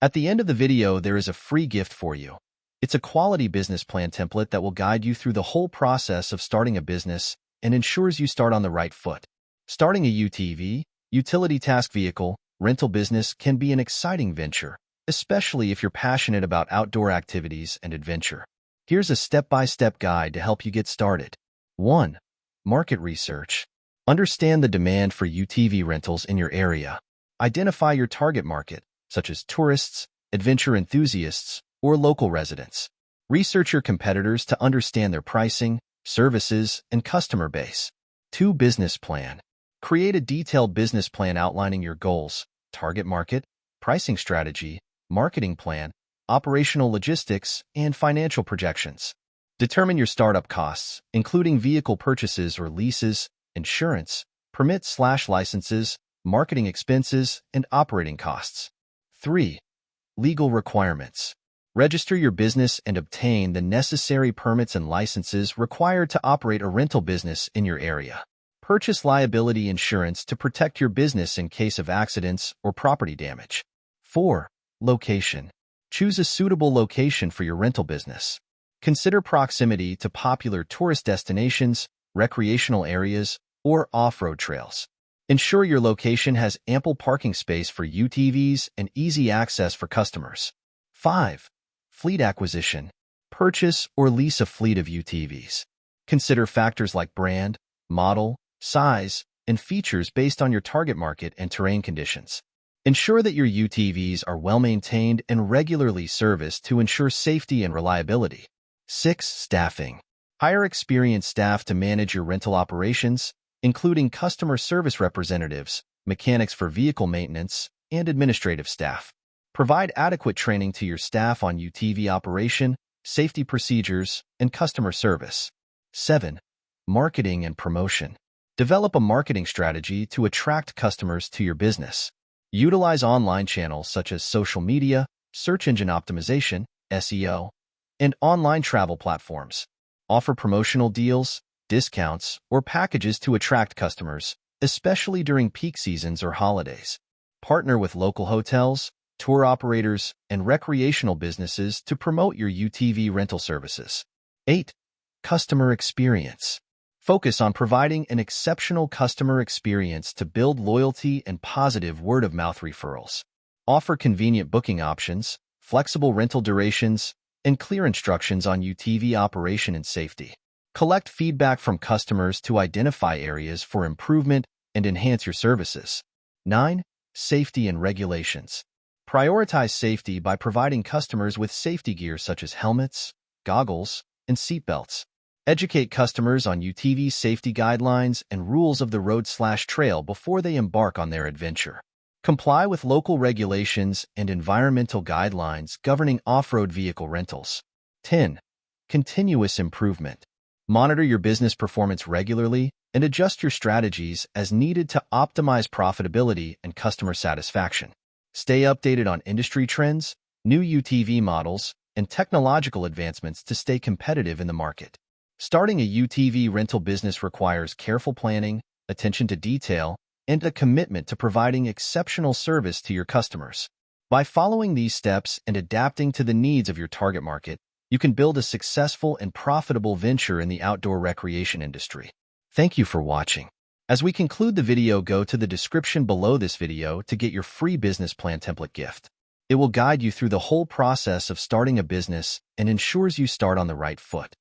At the end of the video, there is a free gift for you. It's a quality business plan template that will guide you through the whole process of starting a business and ensures you start on the right foot. Starting a UTV, utility task vehicle, rental business can be an exciting venture, especially if you're passionate about outdoor activities and adventure. Here's a step-by-step guide to help you get started. 1. Market research. Understand the demand for UTV rentals in your area. Identify your target market, such as tourists, adventure enthusiasts, or local residents. Research your competitors to understand their pricing, services, and customer base. 2. Business plan. Create a detailed business plan outlining your goals, target market, pricing strategy, marketing plan, operational logistics, and financial projections. Determine your startup costs, including vehicle purchases or leases, insurance, permits/licenses, marketing expenses, and operating costs. 3. Legal requirements. Register your business and obtain the necessary permits and licenses required to operate a rental business in your area. Purchase liability insurance to protect your business in case of accidents or property damage. 4. Location. Choose a suitable location for your rental business. Consider proximity to popular tourist destinations, recreational areas, or off-road trails. Ensure your location has ample parking space for UTVs and easy access for customers. 5. Fleet acquisition. Purchase or lease a fleet of UTVs. Consider factors like brand, model, size, and features based on your target market and terrain conditions. Ensure that your UTVs are well-maintained and regularly serviced to ensure safety and reliability. 6. Staffing. Hire experienced staff to manage your rental operations, including customer service representatives, mechanics for vehicle maintenance, and administrative staff. Provide adequate training to your staff on UTV operation, safety procedures, and customer service. 7. Marketing and promotion. Develop a marketing strategy to attract customers to your business. Utilize online channels such as social media, search engine optimization, SEO, and online travel platforms. Offer promotional deals, discounts, or packages to attract customers, especially during peak seasons or holidays. Partner with local hotels, tour operators, and recreational businesses to promote your UTV rental services. 8. Customer experience. Focus on providing an exceptional customer experience to build loyalty and positive word-of-mouth referrals. Offer convenient booking options, flexible rental durations, and clear instructions on UTV operation and safety. Collect feedback from customers to identify areas for improvement and enhance your services. 9. Safety and regulations. Prioritize safety by providing customers with safety gear such as helmets, goggles, and seatbelts. Educate customers on UTV safety guidelines and rules of the road/trail before they embark on their adventure. Comply with local regulations and environmental guidelines governing off-road vehicle rentals. 10. Continuous improvement. Monitor your business performance regularly and adjust your strategies as needed to optimize profitability and customer satisfaction. Stay updated on industry trends, new UTV models, and technological advancements to stay competitive in the market. Starting a UTV rental business requires careful planning, attention to detail, and a commitment to providing exceptional service to your customers. By following these steps and adapting to the needs of your target market, you can build a successful and profitable venture in the outdoor recreation industry. Thank you for watching. As we conclude the video, go to the description below this video to get your free business plan template gift. It will guide you through the whole process of starting a business and ensures you start on the right foot.